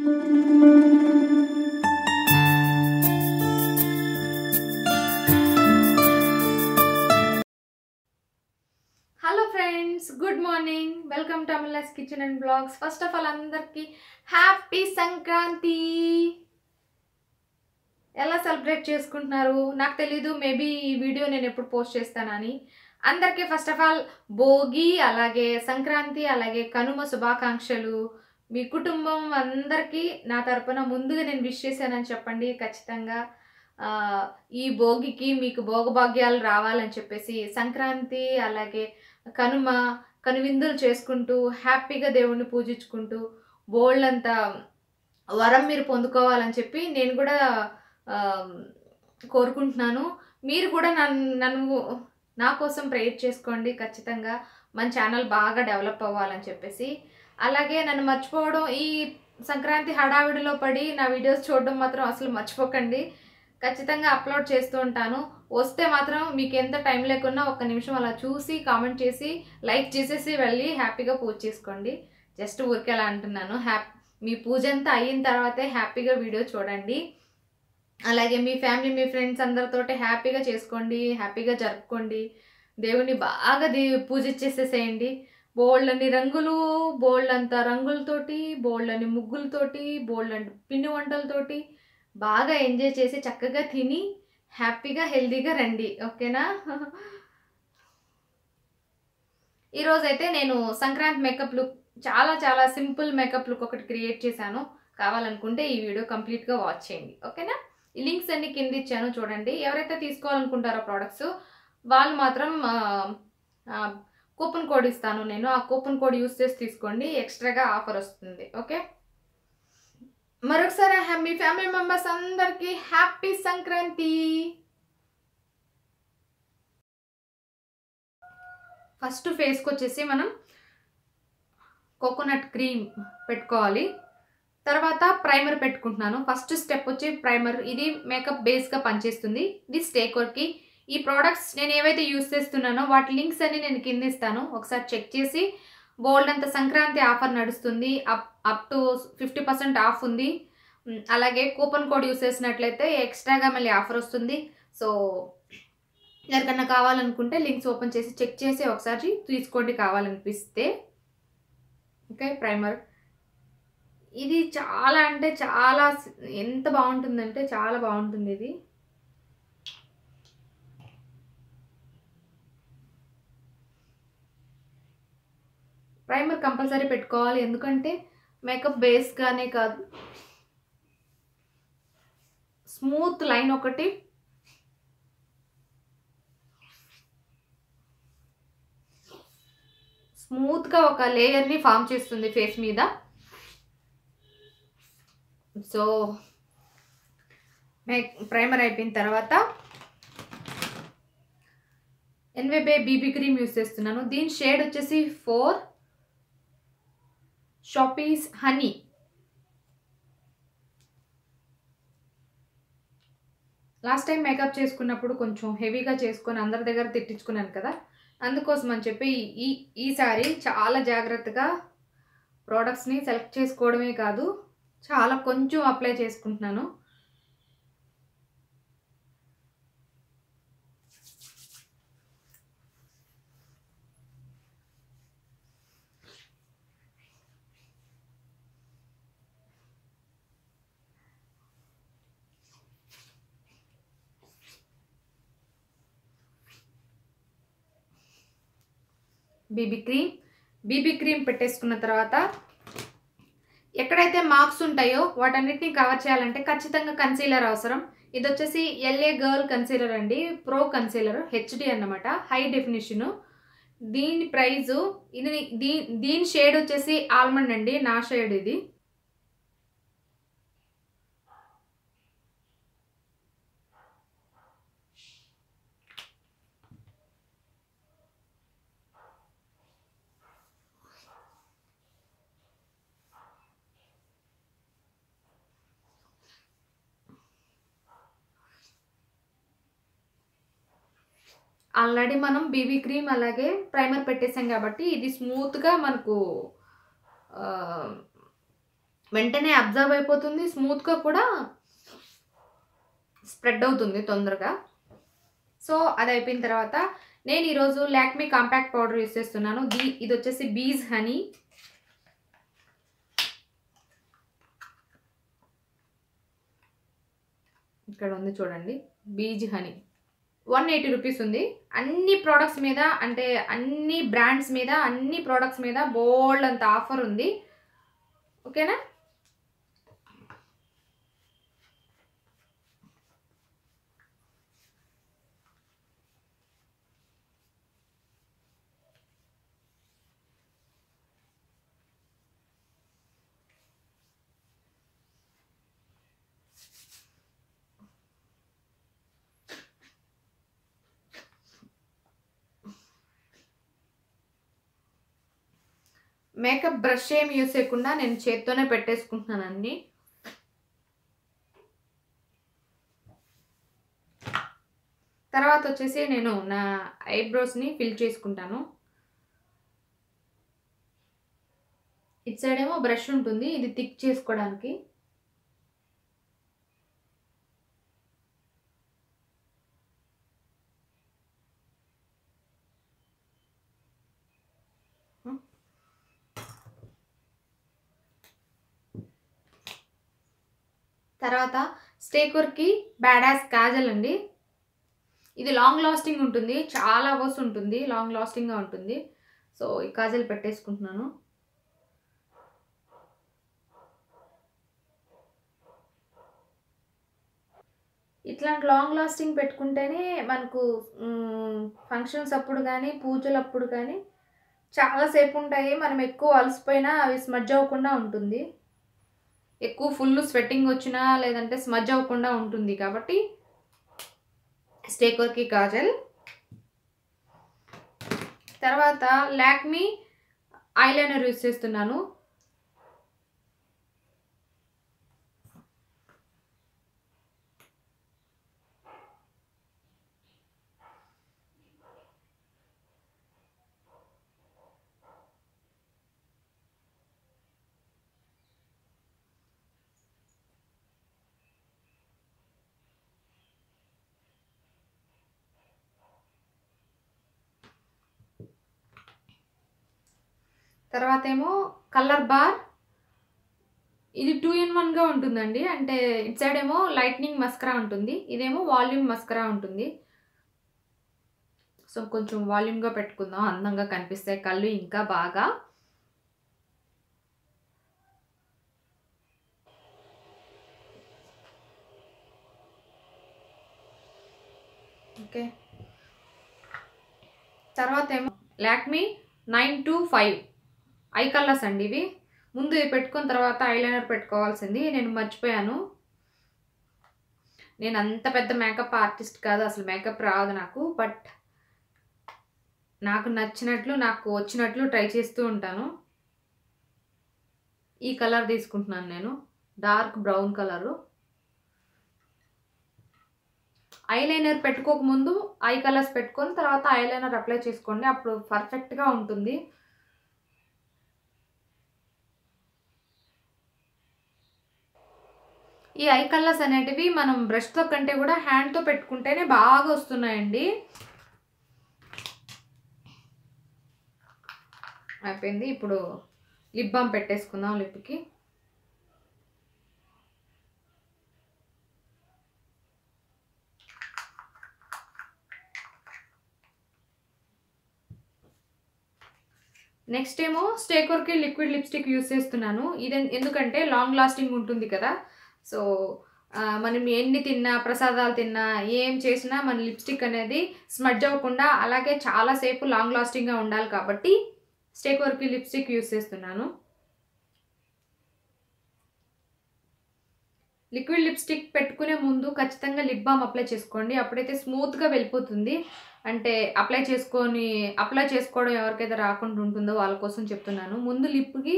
Hello friends, good morning. Welcome to Amala's kitchen and blogs. First of all అందరికీ happy Sankranti. ఎలా celebrate చేసుకుంటున్నారు నాకు తెలీదు, మేబీ ఈ వీడియో నేను ఎప్పుడు పోస్ట్ చేస్తానని. అందరికీ ఫస్ట్ ఆఫ్ ఆల్ భోగి, అలాగే సంక్రాంతి, అలాగే కనుమ శుభాకాంక్షలు. మీ కుటుంబం అందరికీ నా తరపున ముందుగా నేను విష్ చేశానని చెప్పండి. ఖచ్చితంగా ఈ భోగికి మీకు భోగభాగ్యాలు రావాలని చెప్పేసి, సంక్రాంతి అలాగే కనువిందులు చేసుకుంటూ హ్యాపీగా దేవుణ్ణి పూజించుకుంటూ బోల్డంత వరం మీరు పొందుకోవాలని చెప్పి నేను కూడా కోరుకుంటున్నాను. మీరు కూడా నన్ను నా కోసం ప్రేయర్ చేసుకోండి. ఖచ్చితంగా మన ఛానల్ బాగా డెవలప్ అవ్వాలని చెప్పేసి. అలాగే నన్ను మర్చిపోవడం, ఈ సంక్రాంతి హడావిడిలో పడి నా వీడియోస్ చూడడం మాత్రం అసలు మర్చిపోకండి. ఖచ్చితంగా అప్లోడ్ చేస్తూ ఉంటాను. వస్తే మాత్రం మీకు ఎంత టైం లేకున్నా ఒక్క నిమిషం అలా చూసి కామెంట్ చేసి లైక్ చేసేసి వెళ్ళి హ్యాపీగా పూజ చేసుకోండి. జస్ట్ ఊరికే అలా అంటున్నాను. మీ పూజ అంతా అయిన తర్వాతే హ్యాపీగా వీడియో చూడండి. అలాగే మీ ఫ్యామిలీ, మీ ఫ్రెండ్స్ అందరితోటి హ్యాపీగా చేసుకోండి, హ్యాపీగా జరుపుకోండి. దేవుని బాగా పూజ చేసేసేయండి. బోల్డని రంగులు, బోల్డంత రంగులతోటి, బోల్డని ముగ్గులతోటి, బోల్డని పిండి వంటలతోటి బాగా ఎంజాయ్ చేసి చక్కగా తిని హ్యాపీగా హెల్దీగా రండి. ఓకేనా? ఈరోజైతే నేను సంక్రాంతి మేకప్ లుక్, చాలా చాలా సింపుల్ మేకప్ లుక్ ఒకటి క్రియేట్ చేశాను. కావాలనుకుంటే ఈ వీడియో కంప్లీట్గా వాచ్ చేయండి. ఓకేనా? ఈ లింక్స్ అన్ని కింద ఇచ్చాను చూడండి. ఎవరైతే తీసుకోవాలనుకుంటారో ప్రోడక్ట్స్ వాళ్ళు మాత్రం కూపన్ కోడ్ ఇస్తాను నేను. ఆ కూపన్ కోడ్ యూస్ చేసి తీసుకోండి, ఎక్స్ట్రాగా ఆఫర్ వస్తుంది. ఓకే, మరొకసారి మీ ఫ్యామిలీ మెంబర్స్ అందరికీ హ్యాపీ సంక్రాంతి. ఫస్ట్ ఫేస్కి వచ్చేసి మనం కోకోనట్ క్రీమ్ పెట్టుకోవాలి. తర్వాత ప్రైమర్ పెట్టుకుంటున్నాను. ఫస్ట్ స్టెప్ వచ్చి ప్రైమర్. ఇది మేకప్ బేస్గా పనిచేస్తుంది. ఇది స్టేకోర్కి. ఈ ప్రోడక్ట్స్ నేను ఏవైతే యూస్ చేస్తున్నానో వాటి లింక్స్ అన్ని నేను కింద ఇస్తాను. ఒకసారి చెక్ చేసి, బోల్డ్ అంత సంక్రాంతి ఆఫర్ నడుస్తుంది, అప్ టు 50% ఆఫ్ ఉంది. అలాగే కూపన్ కోడ్ యూస్ చేసినట్లయితే ఎక్స్ట్రాగా మళ్ళీ ఆఫర్ వస్తుంది. సో ఎవరికన్నా కావాలనుకుంటే లింక్స్ ఓపెన్ చేసి చెక్ చేసి ఒకసారి తీసుకోండి కావాలనిపిస్తే. ఓకే, ప్రైమర్ ఇది చాలా అంటే చాలా, ఎంత బాగుంటుందంటే చాలా బాగుంటుంది ఇది. ప్రైమర్ కంపల్సరీ పెట్టుకోవాలి, ఎందుకంటే మేకప్ బేస్గానే కాదు, స్మూత్ లైన్ ఒకటి, స్మూత్గా ఒక లేయర్ని ఫామ్ చేస్తుంది ఫేస్ మీద. సో ప్రైమర్ అయిపోయిన తర్వాత ఎన్వేబే బీబీ క్రీమ్ యూస్ చేస్తున్నాను. దీని షేడ్ వచ్చేసి 4 షాపీస్ హనీ. లాస్ట్ టైం మేకప్ చేసుకున్నప్పుడు కొంచెం హెవీగా చేసుకొని అందరి దగ్గర తిట్టించుకున్నాను కదా, అందుకోసం అని చెప్పి ఈసారి చాలా జాగ్రత్తగా ప్రోడక్ట్స్ని సెలెక్ట్ చేసుకోవడమే కాదు, చాలా కొంచెం అప్లై చేసుకుంటున్నాను. బీబీ క్రీమ్ పెట్టేసుకున్న తర్వాత ఎక్కడైతే మార్క్స్ ఉంటాయో వాటన్నిటిని కవర్ చేయాలంటే ఖచ్చితంగా కన్సీలర్ అవసరం. ఇది వచ్చేసి ఎల్ఏ గర్ల్ కన్సీలర్ అండి, ప్రో కన్సీలర్, హెచ్డి అన్నమాట, హై డెఫినిషను. దీని ప్రైజు దీని షేడ్ వచ్చేసి ఆల్మండ్ అండి, నా షేడ్ ఇది. ఆల్రెడీ మనం బీబీ క్రీమ్ అలాగే ప్రైమర్ పెట్టేసాం కాబట్టి ఇది స్మూత్గా మనకు వెంటనే అబ్జర్వ్ అయిపోతుంది, స్మూత్గా కూడా స్ప్రెడ్ అవుతుంది తొందరగా. సో అది అయిపోయిన తర్వాత నేను ఈరోజు లాక్మీ కాంపాక్ట్ పౌడర్ యూస్ చేస్తున్నాను. ఇది వచ్చేసి బీజ్ హనీ. ఇక్కడ ఉంది చూడండి, బీజ్ హనీ 180 రూపీస్ ఉంది. అన్ని ప్రోడక్ట్స్ మీద, అంటే అన్ని బ్రాండ్స్ మీద, అన్ని ప్రోడక్ట్స్ మీద బోల్డ్ అంత ఆఫర్ ఉంది. ఓకేనా? మేకప్ బ్రష్ ఏమి యూస్ చేయకుండా నేను చేత్తోనే పెట్టేసుకుంటున్నాను అన్ని. తర్వాత వచ్చేసి నేను నా ఐబ్రోస్ని ఫిల్ చేసుకుంటాను. ఇటు సైడ్ ఏమో బ్రష్ ఉంటుంది, ఇది థిక్ చేసుకోవడానికి. తర్వాత స్టేకోర్కి బ్యాడాస్ కాజల్ అండి. ఇది లాంగ్ లాస్టింగ్ ఉంటుంది, చాలా అవర్స్ ఉంటుంది, లాంగ్ లాస్టింగ్గా ఉంటుంది. సో ఈ కాజల్ పెట్టేసుకుంటున్నాను. ఇట్లాంటి లాంగ్ లాస్టింగ్ పెట్టుకుంటేనే మనకు ఫంక్షన్స్ అప్పుడు కానీ, పూజలప్పుడు కానీ చాలాసేపు ఉంటాయి. మనం ఎక్కువ అలసిపోయినా అవి స్మజ్ అవ్వకుండా ఉంటుంది. ఎక్కువ ఫుల్ స్వెట్టింగ్ వచ్చినా లేదంటే స్మజ్ అవ్వకుండా ఉంటుంది. కాబట్టి స్టేకోర్కి కాజల్. తర్వాత లాక్మీ ఐలైనర్ యూస్ చేస్తున్నాను. తర్వాత ఏమో కలర్ బార్. ఇది 2-in-1గా ఉంటుందండి. అంటే ఇటు సైడ్ ఏమో లైట్నింగ్ మస్కరా ఉంటుంది, ఇదేమో వాల్యూమ్ మస్కరా ఉంటుంది. సో కొంచెం వాల్యూమ్గా పెట్టుకుందాం, అందంగా కనిపిస్తాయి కళ్ళు ఇంకా బాగా. ఓకే. తర్వాత ఏమో లాక్మీ 925 ఐ కలర్స్ అండి ఇవి. ముందు ఇవి పెట్టుకున్న తర్వాత ఐలైనర్ పెట్టుకోవాల్సింది, నేను మర్చిపోయాను. నేను అంత పెద్ద మేకప్ ఆర్టిస్ట్ కాదు, అసలు మేకప్ రాదు నాకు. బట్ నాకు నచ్చినట్లు, నాకు వచ్చినట్లు ట్రై చేస్తూ ఉంటాను. ఈ కలర్ తీసుకుంటున్నాను నేను, డార్క్ బ్రౌన్ కలరు. ఐలైనర్ పెట్టుకోకముందు ఐ కలర్స్ పెట్టుకొని తర్వాత ఐలైనర్ అప్లై చేసుకోండి, అప్పుడు పర్ఫెక్ట్గా ఉంటుంది. ఈ ఐ కలర్స్ అనేటివి మనం బ్రష్తో కంటే కూడా హ్యాండ్తో పెట్టుకుంటేనే బాగా వస్తున్నాయండి. అయిపోయింది. ఇప్పుడు లిప్ బామ్ పెట్టేసుకుందాం లిప్కి. నెక్స్ట్ ఏమో స్టేకోర్కి లిక్విడ్ లిప్స్టిక్ యూస్ చేస్తున్నాను. ఇది ఎందుకంటే లాంగ్ లాస్టింగ్ ఉంటుంది కదా. సో మనం ఎన్ని తిన్నా, ప్రసాదాలు తిన్నా, ఏం చేసినా మన లిప్స్టిక్ అనేది స్మడ్జ్ అవ్వకుండా అలాగే చాలాసేపు లాంగ్ లాస్టింగ్గా ఉండాలి. కాబట్టి స్టేకోర్కి లిప్స్టిక్ యూస్ చేస్తున్నాను. లిక్విడ్ లిప్స్టిక్ పెట్టుకునే ముందు ఖచ్చితంగా లిప్ బామ్ అప్లై చేసుకోండి, అప్పుడైతే స్మూత్గా వెళ్ళిపోతుంది. అంటే అప్లై చేసుకోవడం ఎవరికైతే రాకుండా ఉంటుందో వాళ్ళ కోసం చెప్తున్నాను. ముందు లిప్కి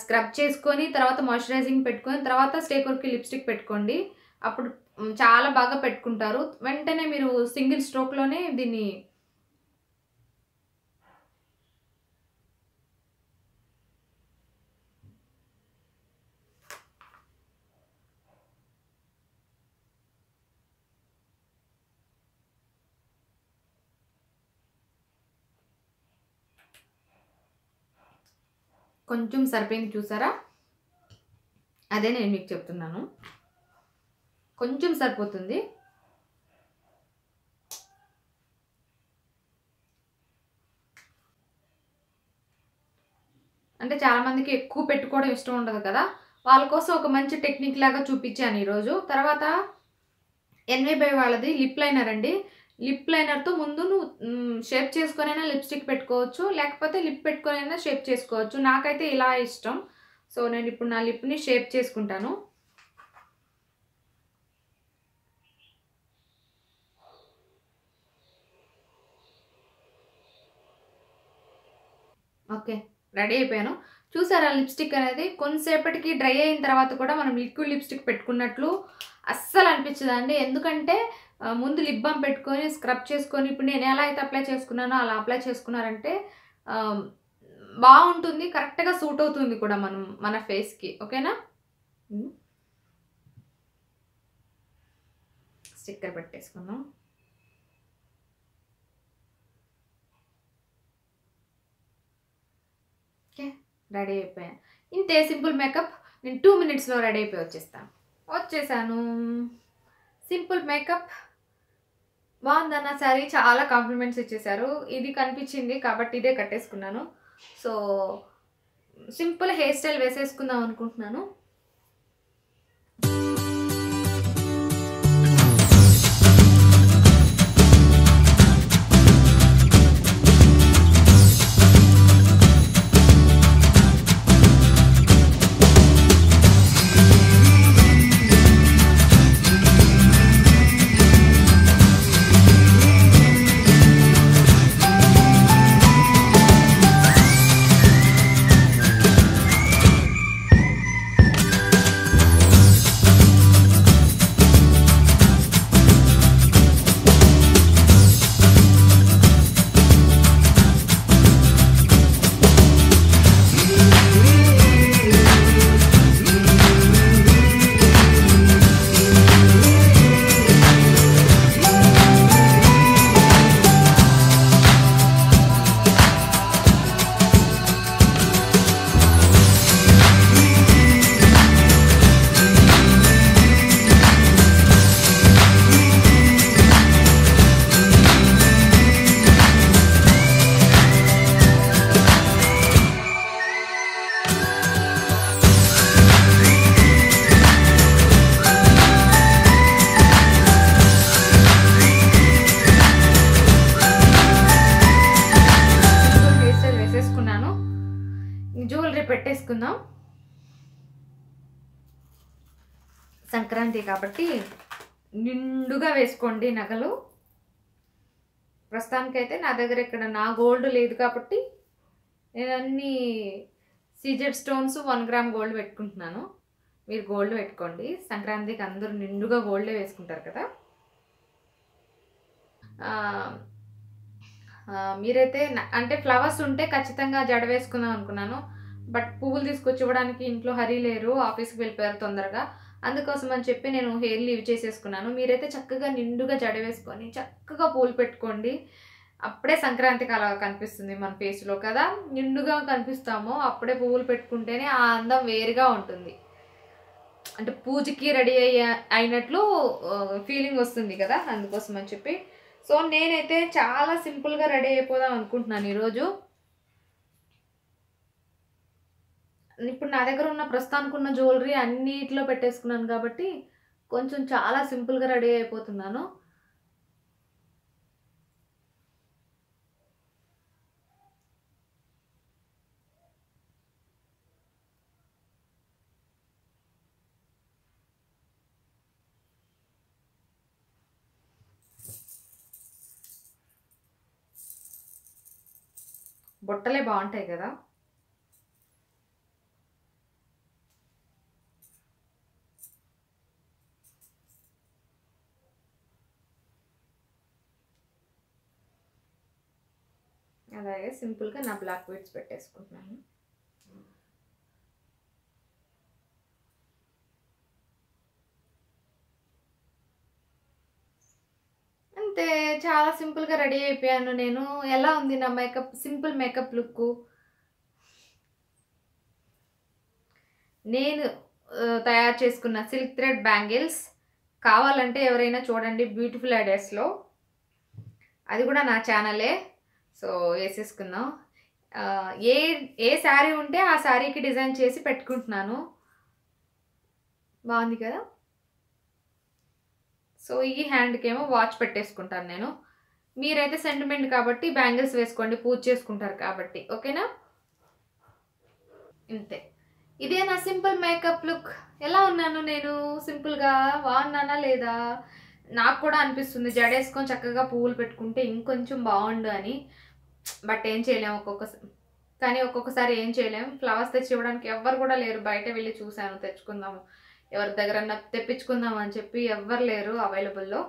స్క్రబ్ చేసుకొని తర్వాత మాయిశ్చరైజింగ్ పెట్టుకొని తర్వాత స్టేకోర్కి లిప్స్టిక్ పెట్టుకోండి, అప్పుడు చాలా బాగా పెట్టుకుంటారు. వెంటనే మీరు సింగిల్ స్ట్రోక్లోనే దీన్ని కొంచెం సరిపోయింది చూసారా, అదే నేను మీకు చెప్తున్నాను, కొంచెం సరిపోతుంది. అంటే చాలామందికి ఎక్కువ పెట్టుకోవడం ఇష్టం ఉండదు కదా, వాళ్ళ కోసం ఒక మంచి టెక్నిక్ లాగా చూపించాను ఈరోజు. తర్వాత NY వాళ్ళది లిప్ లైనర్ అండి. లిప్ లైనర్తో ముందు నువ్వు షేప్ చేసుకొనైనా లిప్స్టిక్ పెట్టుకోవచ్చు, లేకపోతే లిప్ పెట్టుకొనైనా షేప్ చేసుకోవచ్చు. నాకైతే ఇలా ఇష్టం. సో నేను ఇప్పుడు నా లిప్ని షేప్ చేసుకుంటాను. ఓకే, రెడీ అయిపోయాను. చూసారా లిప్స్టిక్ అనేది కొంతసేపటికి డ్రై అయిన తర్వాత కూడా మనం లిక్విడ్ లిప్స్టిక్ పెట్టుకున్నట్లు అస్సలు అనిపించదండి. ఎందుకంటే ముందు లిప్ బామ్ పెట్టుకొని స్క్రబ్ చేసుకొని ఇప్పుడు నేను ఎలా అయితే అప్లై చేసుకున్నానో అలా అప్లై చేసుకున్నారంటే బాగుంటుంది, కరెక్ట్గా సూట్ అవుతుంది కూడా మన ఫేస్కి. ఓకేనా, స్టిక్కర్ పెట్టేసుకుందాం. ఓకే, రెడీ అయిపోయాను. ఇంతే సింపుల్ మేకప్. నేను 2 minutesలో రెడీ అయిపోయి వచ్చేసాను. సింపుల్ మేకప్ బాగుందన్న శారీ, చాలా కాంప్లిమెంట్స్ ఇచ్చేసారు. ఇది కనిపించింది కాబట్టి ఇదే కట్టేసుకున్నాను. సో సింపుల్ హెయిర్ స్టైల్ వేసేసుకుందాం అనుకుంటున్నాను. జ్యువెలరీ పెట్టేసుకుందాం. సంక్రాంతి కాబట్టి నిండుగా వేసుకోండి నగలు. ప్రస్తుతానికైతే నా దగ్గర ఇక్కడ నా గోల్డ్ లేదు కాబట్టి నేను అన్ని సీజెడ్ స్టోన్స్ 1 గ్రామ్ గోల్డ్ పెట్టుకుంటున్నాను. మీరు గోల్డ్ పెట్టుకోండి. సంక్రాంతికి అందరూ నిండుగా గోల్డే వేసుకుంటారు కదా. మీరైతే అంటే ఫ్లవర్స్ ఉంటే ఖచ్చితంగా జడ వేసుకుందాం అనుకున్నాను. బట్ పువ్వులు తీసుకొచ్చి ఇవ్వడానికి ఇంట్లో హరీ లేరు, ఆఫీస్కి వెళ్ళిపోయారు తొందరగా. అందుకోసం అని చెప్పి నేను హెయిర్ లీవ్ చేసేసుకున్నాను. మీరైతే చక్కగా నిండుగా జడ వేసుకొని చక్కగా పూలు పెట్టుకోండి. అప్పుడే సంక్రాంతికి అలా కనిపిస్తుంది మన ఫేస్లో కదా. నిండుగా కనిపిస్తామో అప్పుడే పువ్వులు పెట్టుకుంటేనే ఆ అందం వేరుగా ఉంటుంది. అంటే పూజకి రెడీ అయినట్లు ఫీలింగ్ వస్తుంది కదా, అందుకోసం అని చెప్పి. సో నేనైతే చాలా సింపుల్గా రెడీ అయిపోదాం అనుకుంటున్నాను ఈరోజు. ఇప్పుడు నా దగ్గర ఉన్న ప్రస్తుతానికి ఉన్న జ్యువెలరీ అన్నిట్లో పెట్టేసుకున్నాను కాబట్టి కొంచెం చాలా సింపుల్గా రెడీ అయిపోతున్నాను. బొట్టలే బాగుంటాయి కదా. అలాగే సింపుల్గా నా బ్లాక్ బీడ్స్ పెట్టేసుకుంటున్నాను. అంతే, చాలా సింపుల్గా రెడీ అయిపోయాను నేను. ఎలా ఉంది నా మేకప్, సింపుల్ మేకప్ లుక్? నేను తయారు చేసుకున్న సిల్క్ థ్రెడ్ బ్యాంగిల్స్. కావాలంటే ఎవరైనా చూడండి బ్యూటిఫుల్ ఐడియాస్లో, అది కూడా నా ఛానలే. సో వేసేసుకుందాం. ఏ ఏ శారీ ఉంటే ఆ శారీకి డిజైన్ చేసి పెట్టుకుంటున్నాను. బాగుంది కదా. సో ఈ హ్యాండ్కి ఏమో వాచ్ పెట్టేసుకుంటాను నేను. మీరైతే సెంటిమెంట్ కాబట్టి బ్యాంగిల్స్ వేసుకోండి, పూజ చేసుకుంటారు కాబట్టి. ఓకేనా? ఇంతే. ఇదే నా సింపుల్ మేకప్ లుక్. ఎలా ఉన్నాను నేను? సింపుల్గా బాగున్నానా లేదా? నాకు కూడా అనిపిస్తుంది జడేసుకొని చక్కగా పువ్వులు పెట్టుకుంటే ఇంకొంచెం బాగుండు అని. బట్ ఏం చేయలేము ఒక్కొక్కసారి ఏం చేయలేము. ఫ్లవర్స్ తెచ్చి ఇవ్వడానికి ఎవ్వరు కూడా లేరు. బయట వెళ్ళి చూశాను, తెచ్చుకుందాము, ఎవరి దగ్గర తెప్పించుకుందాం అని చెప్పి ఎవ్వరు లేరు అవైలబుల్లో.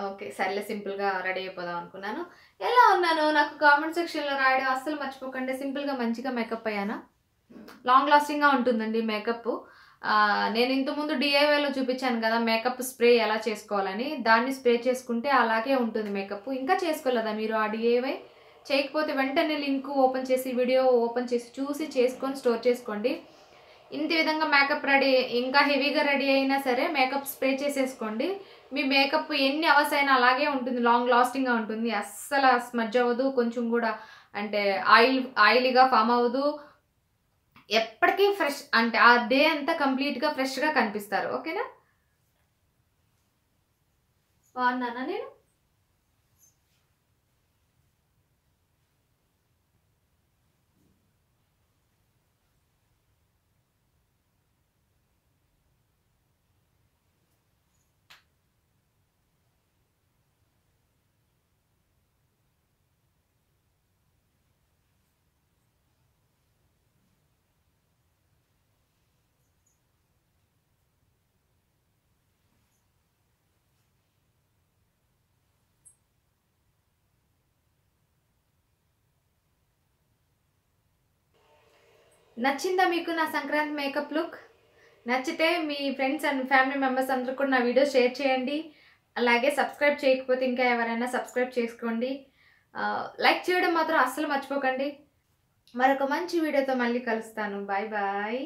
ఓకే, సర్లే సింపుల్గా రెడీ అయిపోదాం అనుకున్నాను. ఎలా ఉన్నాను నాకు కామెంట్ సెక్షన్లో రాయడం అస్సలు మర్చిపోకండి. సింపుల్గా మంచిగా మేకప్ అయ్యానా? లాంగ్ లాస్టింగ్గా ఉంటుందండి మేకప్. నేను ఇంతకుముందు డిఐవైలో చూపించాను కదా మేకప్ స్ప్రే ఎలా చేసుకోవాలని. దాన్ని స్ప్రే చేసుకుంటే అలాగే ఉంటుంది మేకప్. ఇంకా చేసుకోలేదా మీరు ఆ డిఐవై? చేయకపోతే వెంటనే లింక్ ఓపెన్ చేసి వీడియో ఓపెన్ చేసి చూసి చేసుకొని స్టోర్ చేసుకోండి. ఇంత విధంగా మేకప్ రెడీ, ఇంకా హెవీగా రెడీ అయినా సరే మేకప్ స్ప్రే చేసేసుకోండి. మీ మేకప్ ఎన్ని అవర్స్ అయినా అలాగే ఉంటుంది, లాంగ్ లాస్టింగ్గా ఉంటుంది. అస్సలు స్మజ్ అవ్వదు, కొంచెం కూడా అంటే ఆయిలీగా ఫామ్ అవ్వదు. ఎప్పటికీ ఫ్రెష్, అంటే ఆ డే అంతా కంప్లీట్గా ఫ్రెష్గా కనిపిస్తారు. ఓకేనా? బాగున్నానా నేను? నచ్చిందా మీకు నా సంక్రాంతి మేకప్ లుక్? నచ్చితే మీ ఫ్రెండ్స్ అండ్ ఫ్యామిలీ మెంబర్స్ అందరూ కూడా నా వీడియో షేర్ చేయండి. అలాగే సబ్స్క్రైబ్ చేయకపోతే ఇంకా ఎవరైనా సబ్స్క్రైబ్ చేసుకోండి. లైక్ చేయడం మాత్రం అస్సలు మర్చిపోకండి. మరొక మంచి వీడియోతో మళ్ళీ కలుస్తాను. Bye bye.